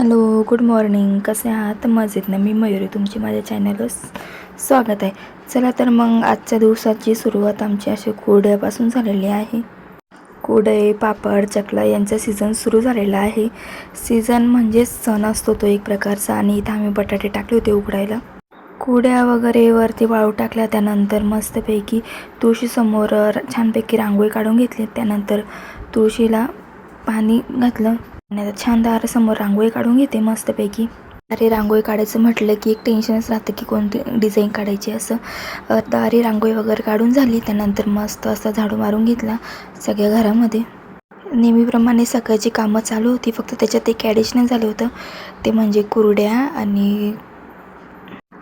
Hello, good morning. कसे आहात? मजेत ना? मी मयुरी, तुमची माझ्या चॅनलवर स्वागत आहे. चला तर मग आजच्या दिवसाची सुरुवात आमची अशी कुरड्यापासून झालेली आहे. कुरडे, पापड, चकला यांचा सीझन सुरू झालेला आहे. सीझन म्हणजे सण असतो तो एक प्रकारचा. आणि इथं आम्ही बटाटे टाकले होते उकडायला. कुरड्या वगैरे वरती वाळू टाकल्या. त्यानंतर मस्तपैकी तुळशीसमोर छानपैकी रांगोळी काढून घेतली. त्यानंतर तुळशीला पाणी घातलं आणि आता छान दारासमोर रांगोळी काढून घेते मस्तपैकी. दारी रांगोळी काढायचं म्हटलं की एक टेन्शनच राहतं की कोणती डिझाईन काढायची असं. दारी रांगोळी वगैरे काढून झाली. त्यानंतर मस्त असा झाडू मारून घेतला सगळ्या घरामध्ये. नेहमीप्रमाणे सकाळची कामं चालू होती, फक्त त्याच्यात एक ॲडिशनल झालं होतं, ते म्हणजे कुरड्या आणि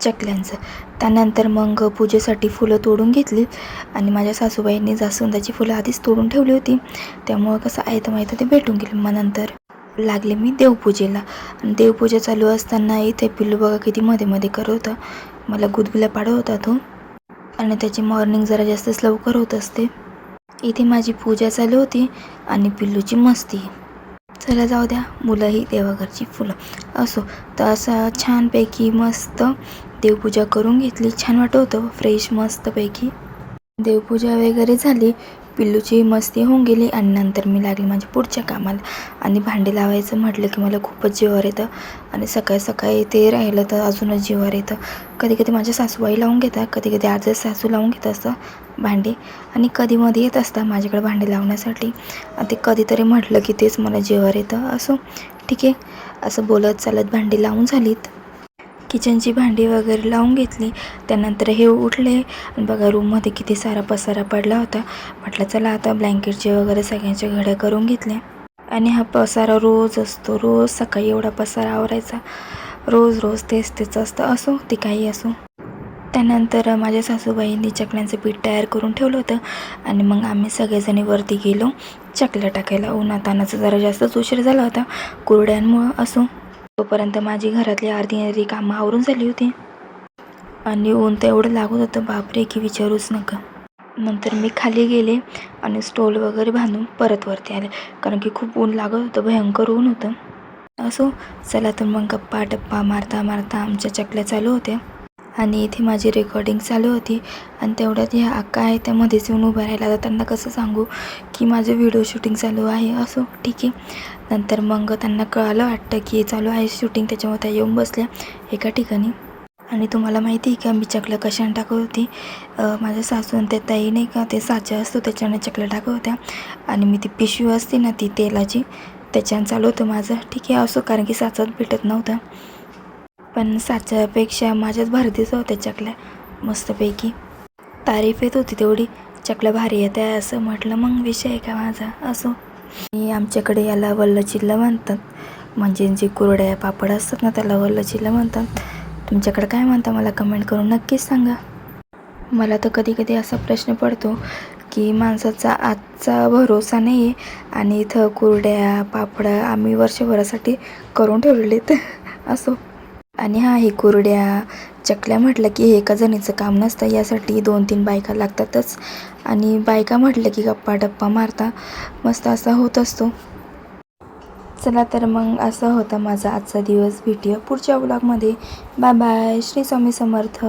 चकल्यांचं. त्यानंतर मग पूजेसाठी फुलं तोडून घेतली आणि माझ्या सासूबाईंनी जास्वंदाची फुलं आधीच तोडून ठेवली होती, त्यामुळं कसं आयतं ते भेटून गेलं. मग नंतर लागले मी देवपूजेला. आणि देवपूजा चालू असताना इथे पिल्लू बघा किती मध्ये मध्ये करत होता. मला गुदगुल्या पाडत होता तो, आणि त्याची मॉर्निंग जरा जास्तच लवकर होत असते. इथे माझी पूजा चालू होती आणि पिल्लूची मस्ती. चला जाऊ द्या, मुलंही देवाघरची फुलं असो. तर असं छानपैकी मस्त देवपूजा करून घेतली. छान वाटत होतं, फ्रेश मस्तपैकी. देवपूजा वगैरे झाली, पिल्लूची मस्ती होऊन गेली आणि नंतर मी लागली माझ्या पुढच्या कामाला. आणि भांडी लावायचं म्हटलं की मला खूपच जीवावर येतं, आणि सकाळी सकाळी ते राहिलं तर अजूनच जीवावर येतं. कधी कधी माझ्या सासूबाई लावून घेतात, कधी कधी आज सासू लावून घेत असतं भांडी, आणि कधीमध्ये येत असतात माझ्याकडे भांडी लावण्यासाठी. आणि ते कधीतरी म्हटलं की तेच मला जीवावर येतं. असो, ठीक आहे. असं बोलत चालत भांडी लावून झालीत. किचनची भांडी वगैरे लावून घेतली. त्यानंतर हे उठले आणि बघा रूममध्ये किती सारा पसारा पडला होता. म्हटलं चला आता ब्लँकेटचे वगैरे सगळ्यांच्या घड्या करून घेतल्या. आणि हा पसारा रोज असतो, रोज सकाळी एवढा पसारा आवरायचा, रोज रोज तेच असतं. असो, ते काही असो. त्यानंतर माझ्या सासूबाईंनी चकल्यांचं पीठ तयार करून ठेवलं होतं आणि मग आम्ही सगळेजणी वरती गेलो चकल्या टाकायला. उन्हातानाचा जरा जास्तच उशीर झाला होता कुरड्यांमुळं. असो, तोपर्यंत माझी घरातली अर्धी कामं आवरून झाली होती. आणि ऊन तर एवढं लागत होतं बापरे की विचारूच नका. नंतर मी खाली गेले आणि स्टोल वगैरे बांधून परत वरती आले, कारण की खूप ऊन लागत होतं, भयंकर ऊन होतं. असो, चला तर मग गप्पा टप्पा मारता मारता आमच्या चकल्या चालू होत्या आणि इथे माझी रेकॉर्डिंग चालू होती. आणि तेवढ्यात ह्या अक्का आहे, त्यामध्येच येऊन उभं राहिला. तर त्यांना कसं सांगू की माझं व्हिडिओ शूटिंग चालू आहे. असो, ठीक आहे. नंतर मग त्यांना कळालं वाटतं की चालू आहे शूटिंग, त्याच्यामुळे त्या येऊन बसल्या एका ठिकाणी. आणि तुम्हाला माहिती आहे का मी चकल्या कशाने टाकत होती? माझ्या सासून त्या ताई नाही का, ते साचा असतो त्याच्याने चकल्या टाकत होत्या. आणि मी ती पिशवी असते ना ती तेलाची, त्याच्यानं चालू होतं माझं. ठीक आहे, असो, कारण की साचाच भेटत नव्हता. पण साच्यापेक्षा माझ्याच भारतीच होत्या चकल्या मस्तपैकी. तारीफ येत होती तेवढी, चकल्या भारी येत आहे असं म्हटलं. मग विषय आहे का माझा. असो, आणि आमच्याकडे याला वल्ल चिल्लं म्हणतात, म्हणजे जे कुरड्या पापड असतात ना त्याला वल्ल चिल्लं म्हणतात. तुमच्याकडे काय म्हणता मला कमेंट करून नक्कीच सांगा. मला तर कधी कधी असा प्रश्न पडतो की माणसाचा आजचा भरोसा नाही आहे, आणि इथं कुरड्या पापड आम्ही वर्षभरासाठी करून ठेवलेले असो. आणि हे कुरड्या चकल्या म्हटलं की हे एका जणीचं काम नसतं, यासाठी 2-3 बायका लागतातच. आणि बायका म्हटलं की गप्पा टप्पा मारता मस्त असा होत असतो. चला तर मग असा होता माझा आजचा दिवस. भेटूया पुढच्या व्लॉगमध्ये. Bye bye. श्री स्वामी समर्थ.